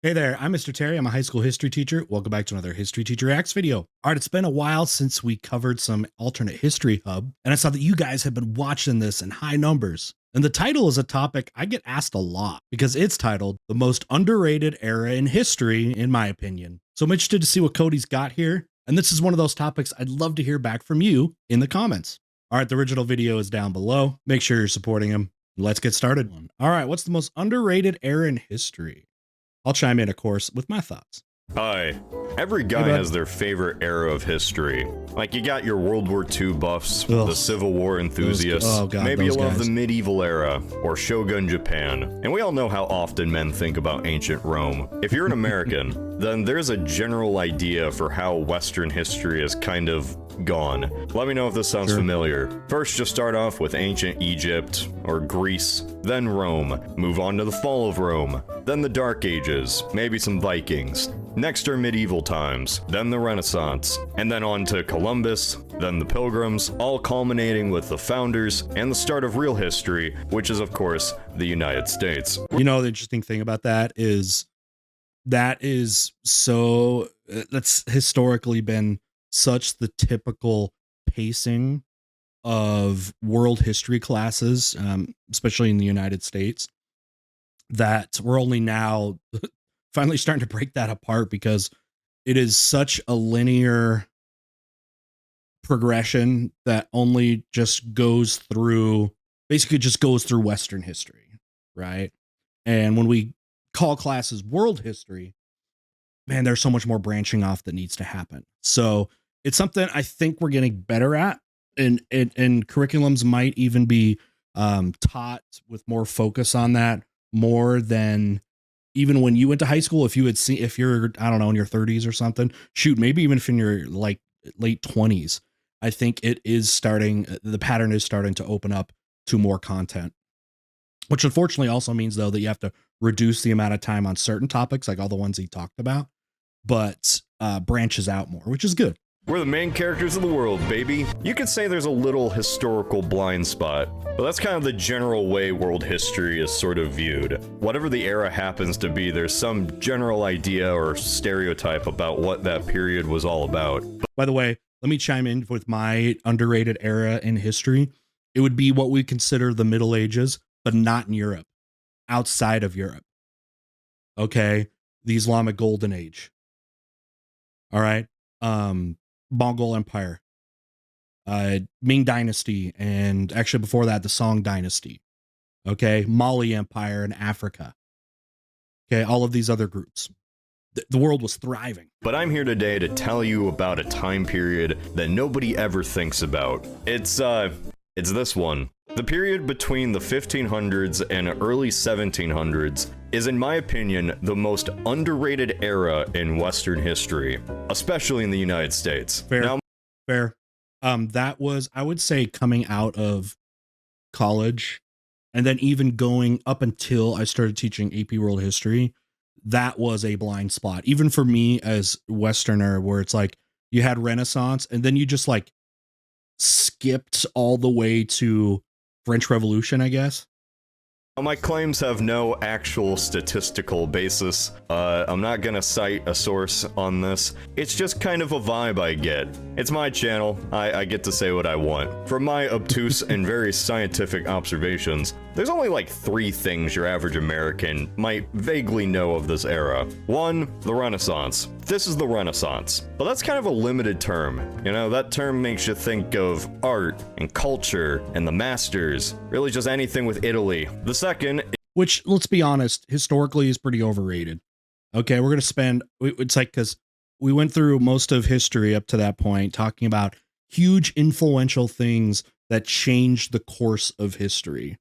Hey there, I'm Mr. Terry. I'm a high school history teacher. Welcome back to another History Teacher Reacts video. All right, it's been a while since we covered some alternate history hub, and I saw that you guys have been watching this in high numbers. And the title is a topic I get asked a lot because it's titled The Most Underrated Era in History, in my opinion. So I'm interested to see what Cody's got here. And this is one of those topics I'd love to hear back from you in the comments. All right, the original video is down below. Make sure you're supporting him. Let's get started. All right, what's the most underrated era in history? I'll chime in, of course, with my thoughts. Hi. Every guy has their favorite era of history. Like, you got your World War II buffs, the Civil War enthusiasts, maybe you love the medieval era, or Shogun Japan. And we all know how often men think about ancient Rome. If you're an American, then there's a general idea for how Western history is kind of gone. Let me know if this sounds familiar. First, just start off with ancient Egypt, or Greece, then Rome. Move on to the fall of Rome, then the Dark Ages, maybe some Vikings. Next are medieval times, then the Renaissance, and then on to Columbus, then the Pilgrims, all culminating with the founders and the start of real history, which is, of course, the United States. You know, the interesting thing about that is that's historically been such the typical pacing of world history classes, especially in the United States, that we're only now finally starting to break that apart because it is such a linear progression that only just goes through Western history, right? And when we call classes world history, man, there's so much more branching off that needs to happen. So it's something I think we're getting better at, and curriculums might even be taught with more focus on that, more than even when you went to high school. If you're, I don't know, in your 30s or something, shoot, maybe even if in your like late 20s, I think the pattern is starting to open up to more content, which unfortunately also means, though, that you have to reduce the amount of time on certain topics, like all the ones he talked about, but branches out more, which is good. We're the main characters of the world, baby. You could say there's a little historical blind spot, but that's kind of the general way world history is sort of viewed. Whatever the era happens to be, there's some general idea or stereotype about what that period was all about. By the way, let me chime in with my underrated era in history. It would be what we consider the Middle Ages, but not in Europe, outside of Europe. Okay, the Islamic Golden Age. All right. Mongol Empire, Ming Dynasty, and actually before that, the Song Dynasty. Okay, Mali Empire in Africa. Okay, all of these other groups. The world was thriving. But I'm here today to tell you about a time period that nobody ever thinks about. It's this one. The period between the 1500s and early 1700s is, in my opinion, the most underrated era in Western history, especially in the United States. Fair. That was, I would say, coming out of college, and then even going up until I started teaching AP World History, that was a blind spot, even for me as Westerner, where it's like you had Renaissance, and then you just like skipped all the way to French Revolution, I guess. My claims have no actual statistical basis. I'm not gonna cite a source on this. It's just kind of a vibe I get. It's my channel. I get to say what I want. From my obtuse and very scientific observations, there's only like 3 things your average American might vaguely know of this era. 1, the Renaissance. This is the Renaissance. But that's kind of a limited term. You know, that term makes you think of art and culture and the masters, really just anything with Italy. The second, which, let's be honest, historically is pretty overrated. Okay, we're going to spend, it's like, because we went through most of history up to that point talking about huge influential things that changed the course of history,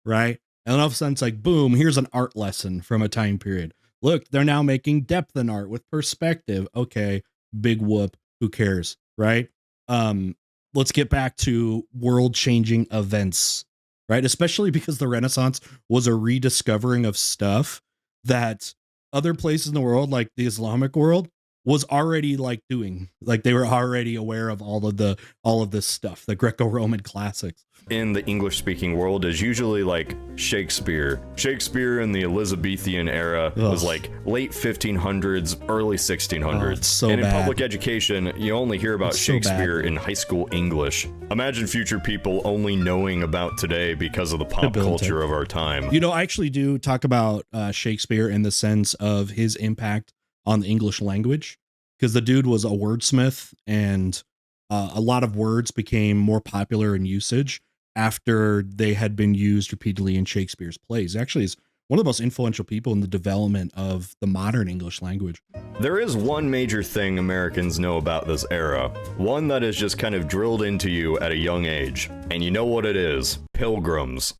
right? And all of a sudden it's like, boom, here's an art lesson from a time period. Look, they're now making depth in art with perspective. Okay, big whoop, who cares, right? Let's get back to world-changing events, right? Especially because the Renaissance was a rediscovering of stuff that other places in the world, like the Islamic world, was already like doing, like they were already aware of all of this stuff, the Greco-Roman classics. In the English-speaking world is usually like Shakespeare. Shakespeare in the Elizabethan era was like late 1500s, early 1600s. So and in bad. public education, you only hear about Shakespeare in high school English. Imagine future people only knowing about today because of the pop culture of our time. You know, I actually do talk about Shakespeare in the sense of his impact on the English language, because the dude was a wordsmith, and a lot of words became more popular in usage after they had been used repeatedly in Shakespeare's plays. Actually, is one of the most influential people in the development of the modern English language. There is one major thing Americans know about this era, one that is just kind of drilled into you at a young age, and you know what it is: pilgrims.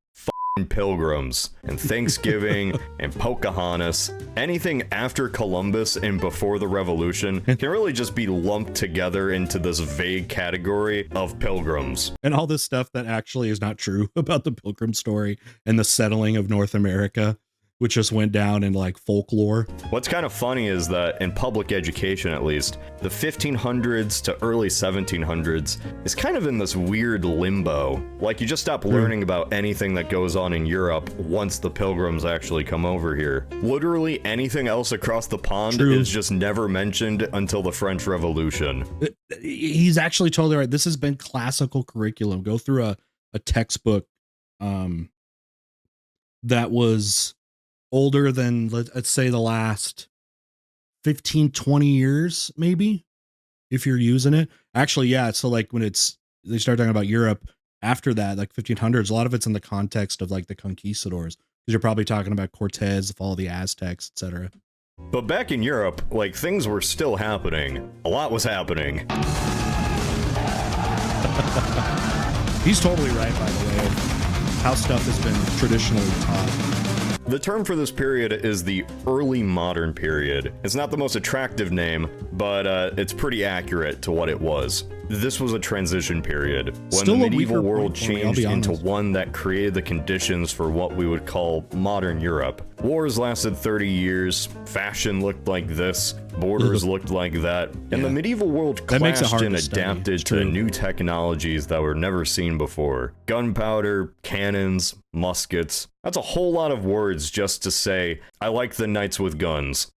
Pilgrims and Thanksgiving and Pocahontas. Anything after Columbus and before the Revolution can really just be lumped together into this vague category of pilgrims. And all this stuff that actually is not true about the Pilgrim story and the settling of North America, which just went down in like folklore. What's kind of funny is that in public education, at least, the 1500s to early 1700s is kind of in this weird limbo. Like, you just stop learning about anything that goes on in Europe once the Pilgrims actually come over here. Literally anything else across the pond is just never mentioned until the French Revolution. He's actually totally right. This has been classical curriculum. Go through a textbook that was older than, let's say, the last 15, 20 years, maybe, if you're using it. Actually, yeah. So like when they start talking about Europe after that, like 1500s, a lot of it's in the context of like the conquistadors, because you're probably talking about Cortez, the fall of the Aztecs, etc. But back in Europe, like, things were still happening. A lot was happening. He's totally right, by the way, how stuff has been traditionally taught. The term for this period is the early modern period. It's not the most attractive name, but it's pretty accurate to what it was. This was a transition period when Still the medieval world changed into one that created the conditions for what we would call modern Europe. Wars lasted 30 years, fashion looked like this, borders looked like that, and the medieval world clashed and adapted to new technologies that were never seen before. Gunpowder, cannons, muskets. That's a whole lot of words just to say, I like the knights with guns.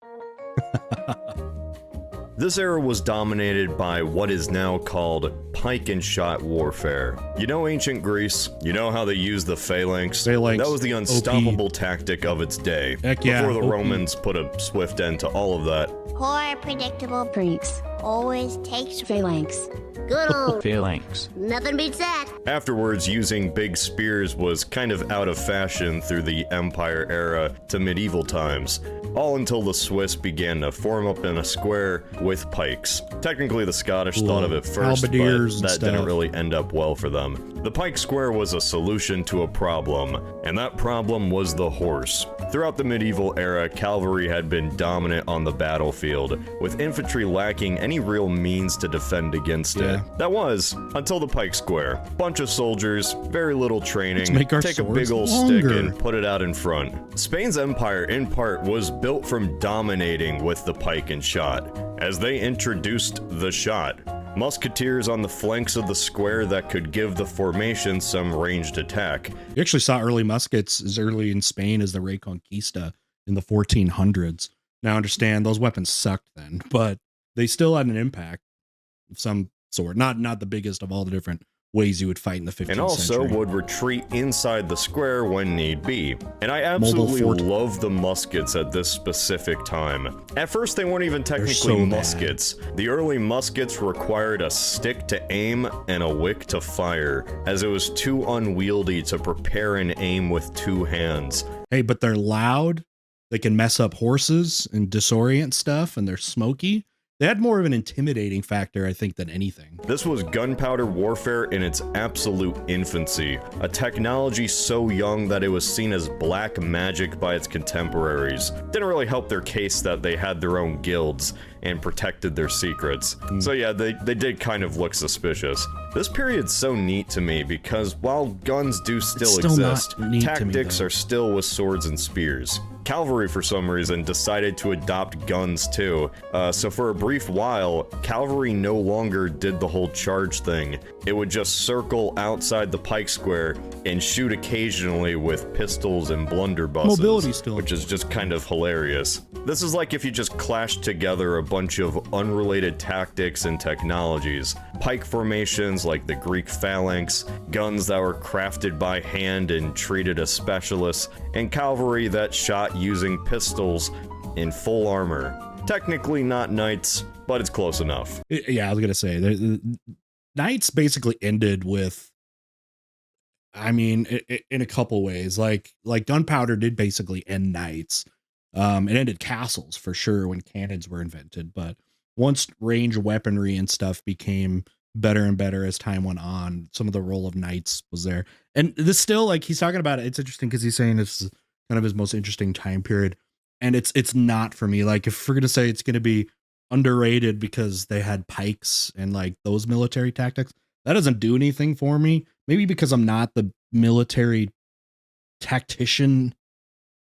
This era was dominated by what is now called pike and shot warfare. You know ancient Greece? You know how they used the phalanx? That was the unstoppable tactic of its day. Before the Romans put a swift end to all of that. Poor predictable freaks always takes phalanx. Good old phalanx. Nothing beats that. Afterwards, using big spears was kind of out of fashion through the Empire era to medieval times, all until the Swiss began to form up in a square with pikes. Technically, the Scottish thought of it first, but that didn't really end up well for them. The pike square was a solution to a problem, and that problem was the horse. Throughout the medieval era, cavalry had been dominant on the battlefield, with infantry lacking any real means to defend against it. That was, until the pike square. Bunch of soldiers, very little training, take a big ol' stick and put it out in front. Spain's empire, in part, was built from dominating with the pike and shot, as they introduced the shot. Musketeers on the flanks of the square that could give the formation some ranged attack. You actually saw early muskets as early in Spain as the Reconquista in the 1400s. Now, understand, those weapons sucked then, but they still had an impact of some sort. Not the biggest of all the different ways you would fight in the 15th century. And also would retreat inside the square when need be. And I absolutely love the muskets at this specific time. At first, they weren't even technically muskets. The early muskets required a stick to aim and a wick to fire, as it was too unwieldy to prepare and aim with two hands. Hey, but they're loud. They can mess up horses and disorient stuff, and they're smoky. They had more of an intimidating factor, I think, than anything. This was gunpowder warfare in its absolute infancy, a technology so young that it was seen as black magic by its contemporaries. Didn't really help their case that they had their own guilds and protected their secrets. So yeah, they did kind of look suspicious. This period's so neat to me because while guns do still exist, tactics are still with swords and spears. cavalry, for some reason, decided to adopt guns too. So for a brief while, cavalry no longer did the whole charge thing. It would just circle outside the Pike Square and shoot occasionally with pistols and blunderbusses, mobility still, which is just kind of hilarious. This is like if you just clashed together a bunch of unrelated tactics and technologies. Pike formations like the Greek phalanx, guns that were crafted by hand and treated as specialists, and cavalry that shot using pistols in full armor. Technically not knights, but it's close enough. Yeah, I was gonna say, the knights basically ended with, I mean, in a couple ways. Like gunpowder did basically end knights. It ended castles for sure when cannons were invented, but once range weaponry and stuff became better and better as time went on, some of the role of knights was there. And this still, like, he's talking about it, it's interesting because he's saying it's kind of his most interesting time period, and it's not for me. Like, if we're gonna say it's gonna be underrated because they had pikes and like those military tactics, that doesn't do anything for me. Maybe because I'm not the military tactician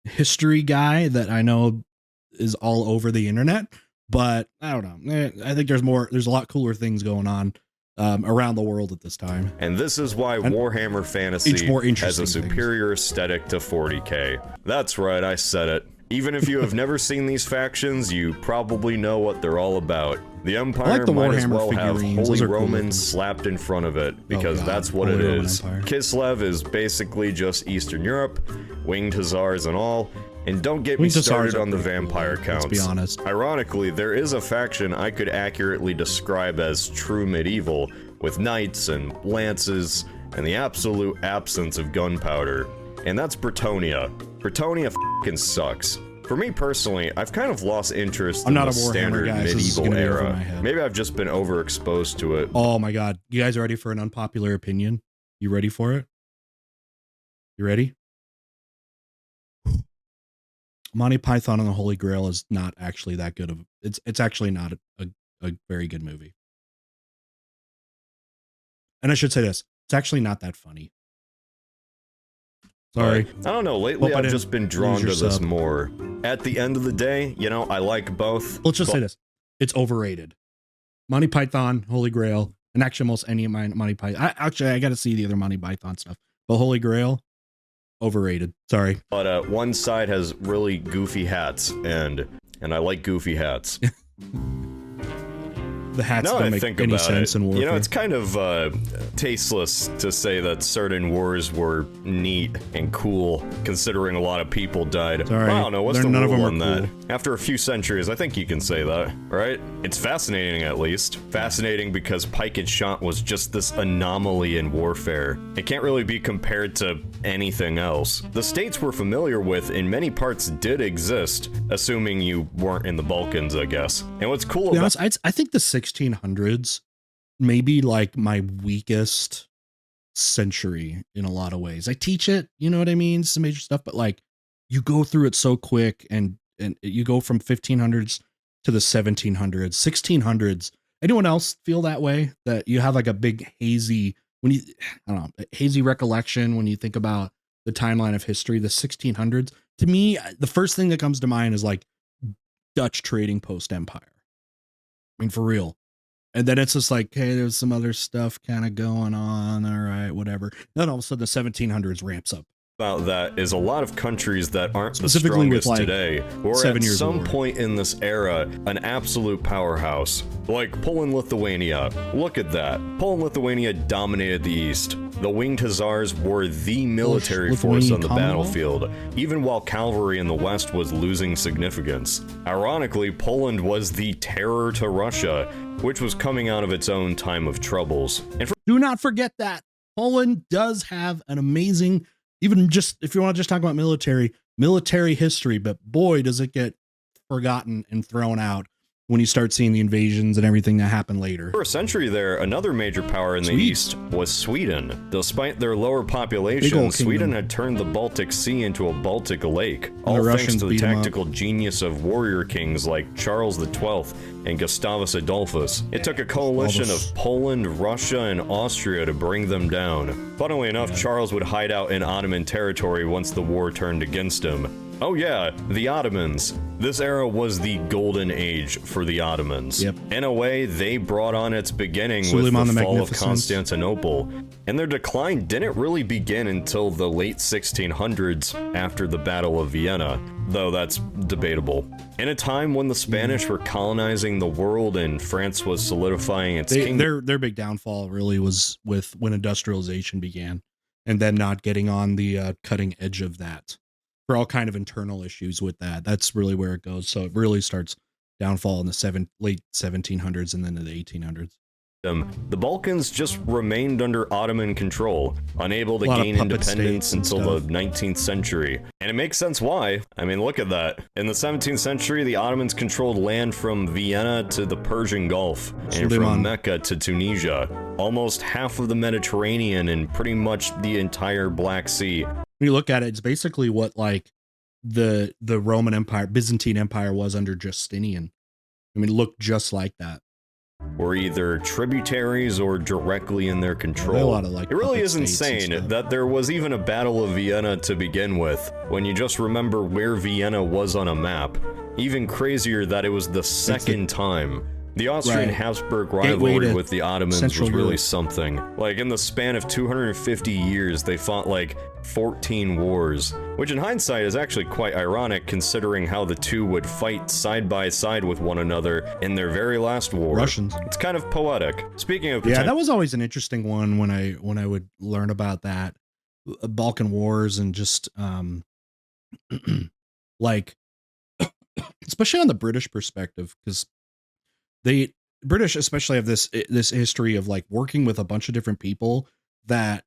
history guy that I know is all over the internet, but I don't know. I think there's a lot cooler things going on around the world at this time. And this is why Warhammer Fantasy has a superior aesthetic to 40k. That's right, I said it. Even if you have never seen these factions, you probably know what they're all about. The Empire might as well have Holy Roman slapped in front of it, because that's what it is. Kislev is basically just Eastern Europe, winged hussars and all. And don't get me started on the vampire counts. Let's be honest. Ironically, there is a faction I could accurately describe as true medieval, with knights and lances, and the absolute absence of gunpowder. And that's Bretonnia. Bretonnia f***ing sucks. For me personally, I've kind of lost interest in the standard medieval era. Maybe I've just been overexposed to it. Oh my god. You guys ready for an unpopular opinion? You ready for it? You ready? Monty Python and the Holy Grail is not actually that good of it's actually not a very good movie. And I should say this, it's actually not that funny. Sorry. I don't know, lately I've just been drawn to this more. At the end of the day, you know, I like both. Let's just say this, it's overrated. Monty Python, Holy Grail, and actually almost any of my Monty Python. I gotta see the other Monty Python stuff. But Holy Grail, overrated. Sorry. But one side has really goofy hats, and I like goofy hats. The hats don't make any sense in warfare. You know, it's kind of tasteless to say that certain wars were neat and cool, considering a lot of people died. Sorry, I don't know, what's the rule on that? After a few centuries, I think you can say that, right? It's fascinating, at least. Fascinating because pike and shot was just this anomaly in warfare. It can't really be compared to anything else. The states we're familiar with in many parts did exist, assuming you weren't in the Balkans, I guess. And what's cool about— I think the 1600s maybe like my weakest century in a lot of ways. I teach it, you know what I mean, some major stuff, but like you go through it so quick, and you go from 1500s to the 1700s, 1600s. Anyone else feel that way, that you have like a big hazy, when you, I don't know, hazy recollection when you think about the timeline of history? The 1600s, to me, the first thing that comes to mind is like Dutch trading post empire. I mean, for real. And then it's just like, hey, there's some other stuff kind of going on. All right, whatever. Then all of a sudden the 1700s ramps up. About that is a lot of countries that aren't the strongest like today were at some point in this era an absolute powerhouse. Like Poland-Lithuania. Look at that. Poland-Lithuania dominated the East. The winged hussars were the military force on the battlefield, even while cavalry in the West was losing significance. Ironically, Poland was the terror to Russia, which was coming out of its own time of troubles. And do not forget that Poland does have an amazing, even just if you want to just talk about military history, but boy, does it get forgotten and thrown out when you start seeing the invasions and everything that happened later. For a century there, another major power in the East was Sweden. Despite their lower population, Sweden had turned the Baltic Sea into a Baltic lake, all thanks to the tactical genius of warrior kings like Charles XII and Gustavus Adolphus. It took a coalition of Poland, Russia, and Austria to bring them down. Funnily enough, Charles would hide out in Ottoman territory once the war turned against him. Oh yeah, the Ottomans. This era was the golden age for the Ottomans. Yep. In a way, they brought on its beginning Suleiman with the fall of Magnificent. Constantinople, and their decline didn't really begin until the late 1600s after the Battle of Vienna, though that's debatable. In a time when the Spanish were colonizing the world and France was solidifying its kingdom. Their big downfall really was with when industrialization began, and then not getting on the cutting edge of that. For all kind of internal issues with that. That's really where it goes. So it really starts downfall in the late 1700s and then in the 1800s. The Balkans just remained under Ottoman control, unable to gain independence until the 19th century. And it makes sense why. I mean, look at that. In the 17th century, the Ottomans controlled land from Vienna to the Persian Gulf, and from Mecca to Tunisia, almost half of the Mediterranean and pretty much the entire Black Sea. When you look at it, it's basically what like the Roman Empire, Byzantine Empire was under Justinian. I mean, it looked just like that. Were either tributaries or directly in their control. It really is insane that there was even a Battle of Vienna to begin with, when you just remember where Vienna was on a map. Even crazier that it was the second time. The Austrian Habsburg rivalry with the Ottomans was really something. Like, in the span of 250 years, they fought like 14 wars, which in hindsight is actually quite ironic considering how the two would fight side by side with one another in their very last war. Russians. It's kind of poetic. Speaking of that was always an interesting one when I would learn about that Balkan Wars and just like especially on the British perspective, because the British especially have this history of like working with a bunch of different people that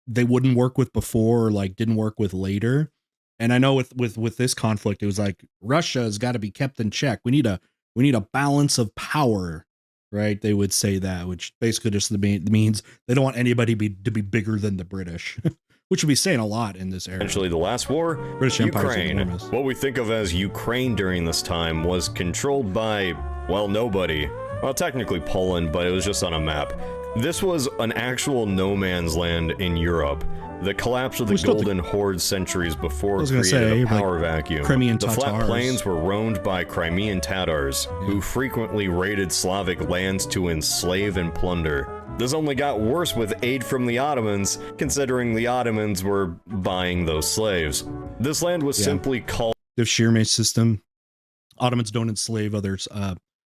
they wouldn't work with before, or like didn't work with later. And I know with this conflict, it was like Russia has got to be kept in check. We need a balance of power, right? They would say that, which basically just means they don't want anybody to be bigger than the British, which would be saying a lot in this era. Essentially, the last war, British Ukraine. What we think of as Ukraine during this time was controlled by, well, nobody. Well, technically Poland, but it was just on a map. This was an actual no man's land in Europe. The collapse of the Golden Horde centuries before created a power vacuum. The flat plains were roamed by Crimean Tatars, who frequently raided Slavic lands to enslave and plunder. This only got worse with aid from the Ottomans, considering the Ottomans were buying those slaves. This land was simply called the Shirmeh system. Ottomans don't enslave others.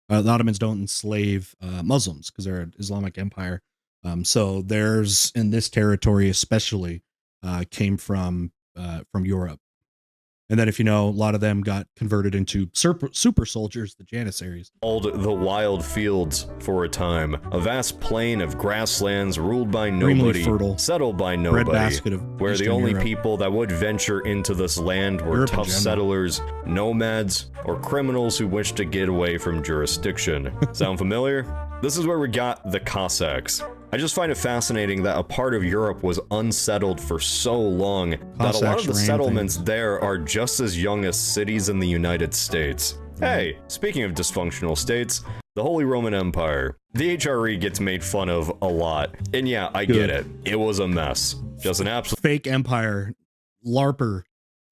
The Ottomans don't enslave Muslims because they're an Islamic empire. So theirs in this territory especially came from Europe. And then if you know, a lot of them got converted into super soldiers, the Janissaries. Called the Wild Fields for a time. A vast plain of grasslands ruled by nobody, settled by nobody, where the only people that would venture into this land were tough settlers, nomads, or criminals who wished to get away from jurisdiction. Sound familiar? This is where we got the Cossacks. I just find it fascinating that a part of Europe was unsettled for so long that a lot of the settlements there are just as young as cities in the United States. Hey, speaking of dysfunctional states, the Holy Roman Empire. The HRE gets made fun of a lot. And yeah, I get it. It was a mess. Just an absolute fake empire. LARPers.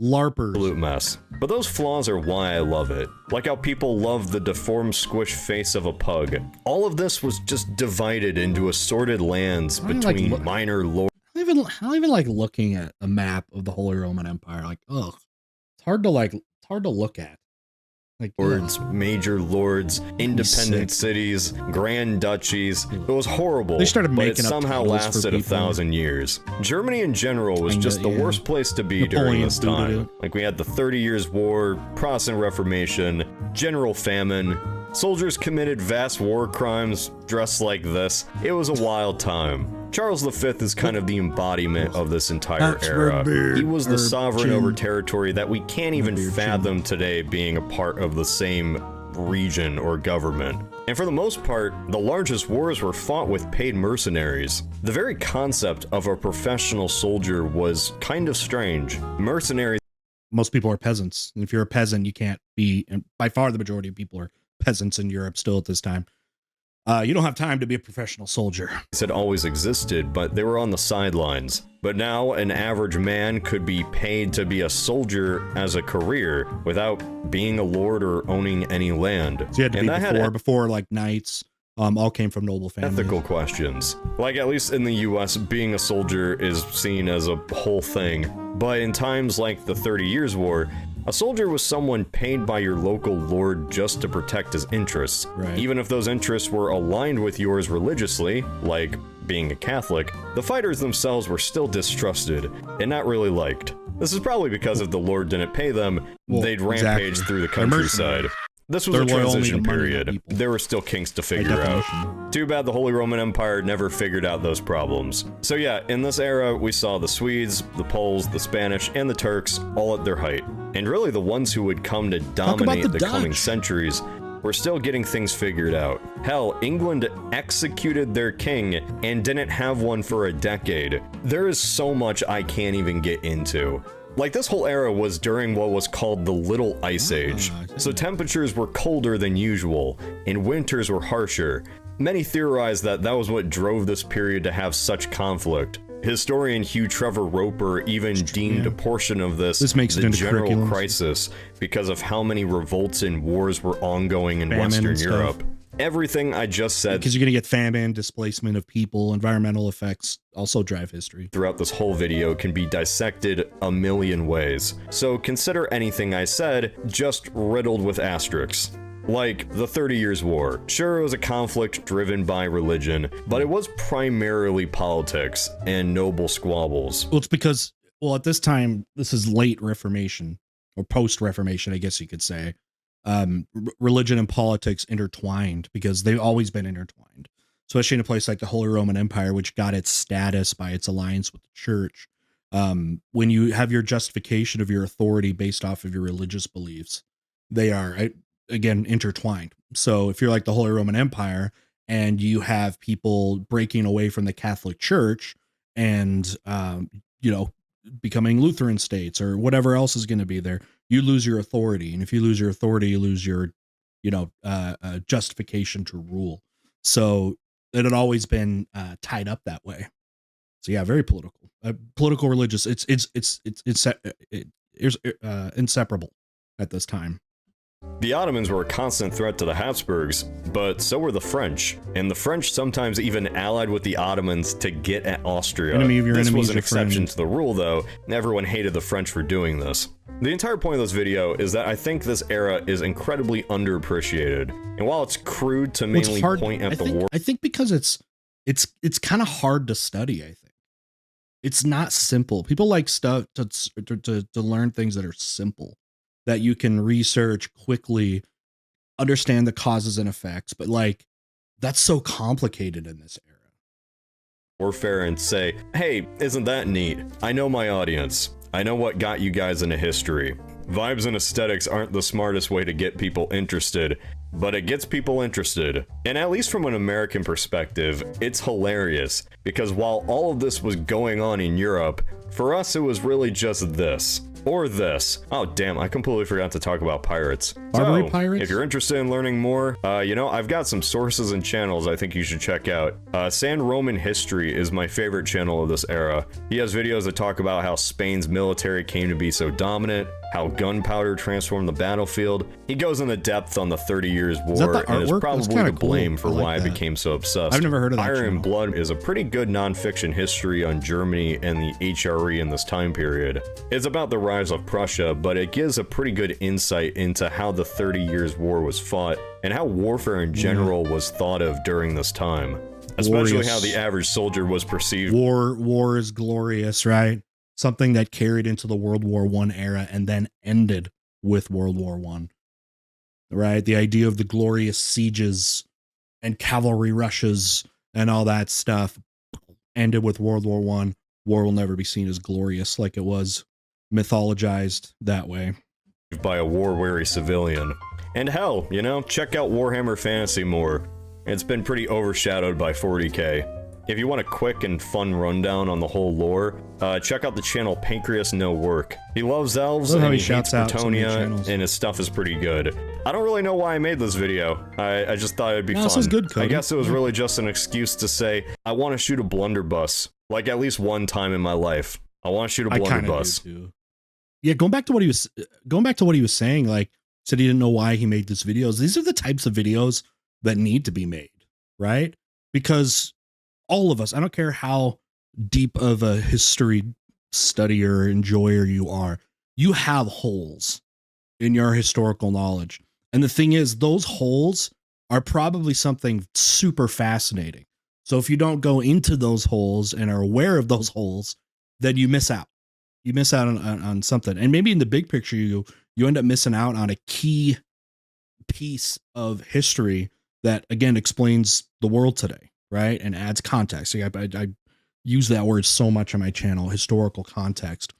Absolute mess. But those flaws are why I love it. Like how people love the deformed squish face of a pug. All of this was just divided into assorted lands between minor lords. I don't even like looking at a map of the Holy Roman Empire. Like, ugh. It's hard to look at. Like lords, major lords, independent cities, grand duchies. It was horrible. They started making but it somehow lasted 1,000 years. Germany in general was just the worst place to be during this time. Like we had the 30 Years' War, Protestant Reformation, general famine. Soldiers committed vast war crimes dressed like this. It was a wild time. Charles V is kind of the embodiment of this entire era. He was the sovereign over territory that we can't even fathom today being a part of the same region or government. And for the most part, the largest wars were fought with paid mercenaries. The very concept of a professional soldier was kind of strange. Mercenaries. Most people are peasants. And if you're a peasant, you can't be, and by far the majority of people are peasants in Europe still at this time. You don't have time to be a professional soldier. Had always existed, but they were on the sidelines. But now an average man could be paid to be a soldier as a career without being a lord or owning any land. So you had to be before like knights, all came from noble families. Ethical questions. Like, at least in the US, being a soldier is seen as a whole thing. But in times like the 30 Years' War, a soldier was someone paid by your local lord just to protect his interests. Right. Even if those interests were aligned with yours religiously, like being a Catholic, the fighters themselves were still distrusted and not really liked. This is probably because if the lord didn't pay them, they'd rampage through the countryside. This was a transition period. There were still kinks to figure out. Too bad the Holy Roman Empire never figured out those problems. So yeah, in this era, we saw the Swedes, the Poles, the Spanish, and the Turks all at their height. And really the ones who would come to dominate the coming centuries were still getting things figured out. Hell, England executed their king and didn't have one for a decade. There is so much I can't even get into. Like, this whole era was during what was called the Little Ice Age, so temperatures were colder than usual, and winters were harsher. Many theorize that that was what drove this period to have such conflict. Historian Hugh Trevor Roper even deemed a portion of this the general crisis because of how many revolts and wars were ongoing in Western Europe. Everything I just said, because you're gonna get famine, displacement of people, environmental effects also drive history. Throughout this whole video can be dissected a million ways. So consider anything I said just riddled with asterisks. Like the 30 Years' War. Sure, it was a conflict driven by religion, but it was primarily politics and noble squabbles. Well, it's because, well, at this time, this is late Reformation, or post-Reformation, I guess you could say. Religion and politics intertwined because they've always been intertwined, especially in a place like the Holy Roman Empire, which got its status by its alliance with the church. When you have your justification of your authority based off of your religious beliefs, they are, again, intertwined. So if you're like the Holy Roman Empire and you have people breaking away from the Catholic Church and, becoming Lutheran states or whatever else is going to be there, you lose your authority. And if you lose your authority, you lose your, justification to rule. So it had always been tied up that way. So yeah, very political, political, religious. It's inseparable at this time. The Ottomans were a constant threat to the Habsburgs, but so were the French, and the French sometimes even allied with the Ottomans to get at Austria. This was an exception to the rule, though, and everyone hated the French for doing this. The entire point of this video is that I think this era is incredibly underappreciated, and while it's crude to mainly point at the war, I think because it's kind of hard to study. I think it's not simple. People like stuff to learn things that are simple, that you can research quickly, understand the causes and effects, but like that's so complicated in this era. Warfare and say, hey, isn't that neat? I know my audience. I know what got you guys into history. Vibes and aesthetics aren't the smartest way to get people interested, but it gets people interested. And at least from an American perspective, it's hilarious, because while all of this was going on in Europe, for us it was really just this. Or this. Oh damn, I completely forgot to talk about pirates. Barbary pirates? If you're interested in learning more, I've got some sources and channels I think you should check out. Sand Roman History is my favorite channel of this era. He has videos that talk about how Spain's military came to be so dominant, how gunpowder transformed the battlefield. He goes into depth on the 30 Years' War and is probably to blame for why I became so obsessed. I've never heard of that. Iron and Blood is a pretty good nonfiction history on Germany and the HRE in this time period. It's about the rise of Prussia, but it gives a pretty good insight into how the 30 Years' War was fought and how warfare in general was thought of during this time. Especially how the average soldier was perceived. War is glorious, right? Something that carried into the World War I era and then ended with World War I, right? The idea of the glorious sieges and cavalry rushes and all that stuff ended with World War I. War will never be seen as glorious like it was mythologized that way. By a war-weary civilian. And hell, check out Warhammer Fantasy more. It's been pretty overshadowed by 40k. If you want a quick and fun rundown on the whole lore, check out the channel Pancreas No Work. He loves elves and he hates Plutonian, and his stuff is pretty good. I don't really know why I made this video. I just thought it'd be fun. This was good, Cody. I guess it was really just an excuse to say, I want to shoot a blunderbuss. Like, at least one time in my life. I want to shoot a blunderbuss. Yeah, going back to what he was saying, like, said he didn't know why he made these videos. These are the types of videos that need to be made, right? Because all of us, I don't care how deep of a history studier, enjoyer you are, you have holes in your historical knowledge. And the thing is, those holes are probably something super fascinating. So if you don't go into those holes and are aware of those holes, then you miss out. You miss out on something. And maybe in the big picture, you end up missing out on a key piece of history that, again, explains the world today, right? And adds context. I use that word so much on my channel, historical context.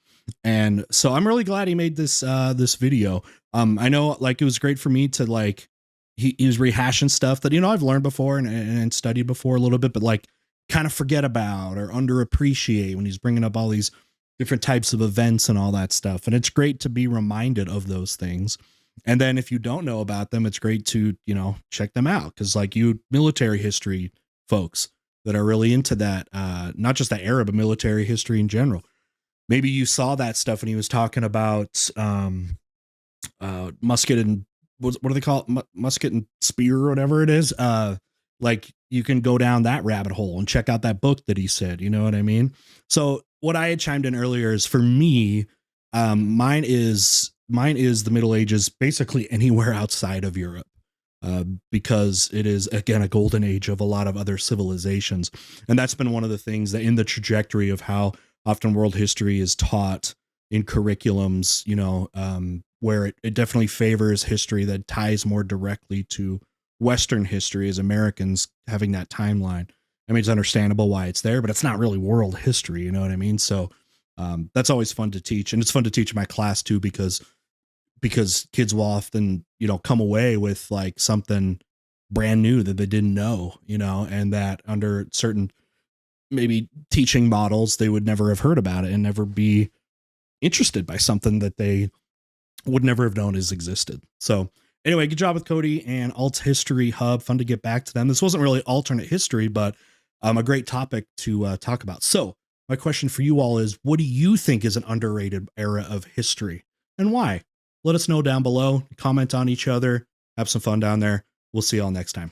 And so I'm really glad he made this this video. I know, like, it was great for me to, like, he was rehashing stuff that, you know, I've learned before and studied before a little bit, but, like, kind of forget about or underappreciate when he's bringing up all these different types of events and all that stuff. And it's great to be reminded of those things. And then if you don't know about them, it's great to, you know, check them out. Cause like you military history folks that are really into that, not just that era, but military history in general. Maybe you saw that stuff when he was talking about musket and what do they call it? Musket and spear or whatever it is. Like you can go down that rabbit hole and check out that book that he said, you know what I mean? So what I had chimed in earlier is, for me, mine is the Middle Ages, basically anywhere outside of Europe, because it is, again, a golden age of a lot of other civilizations. And that's been one of the things that in the trajectory of how often world history is taught in curriculums, you know, where it definitely favors history that ties more directly to Western history as Americans having that timeline. I mean, it's understandable why it's there, but it's not really world history. You know what I mean? So that's always fun to teach. And it's fun to teach in my class too, because kids will often, you know, come away with like something brand new that they didn't know, you know, and that under certain maybe teaching models, they would never have heard about it and never be interested by something that they would never have known has existed. So anyway, good job with Cody and Alt History Hub. Fun to get back to them. This wasn't really alternate history, but a great topic to talk about. So my question for you all is, what do you think is an underrated era of history and why? Let us know down below. Comment on each other. Have some fun down there. We'll see you all next time.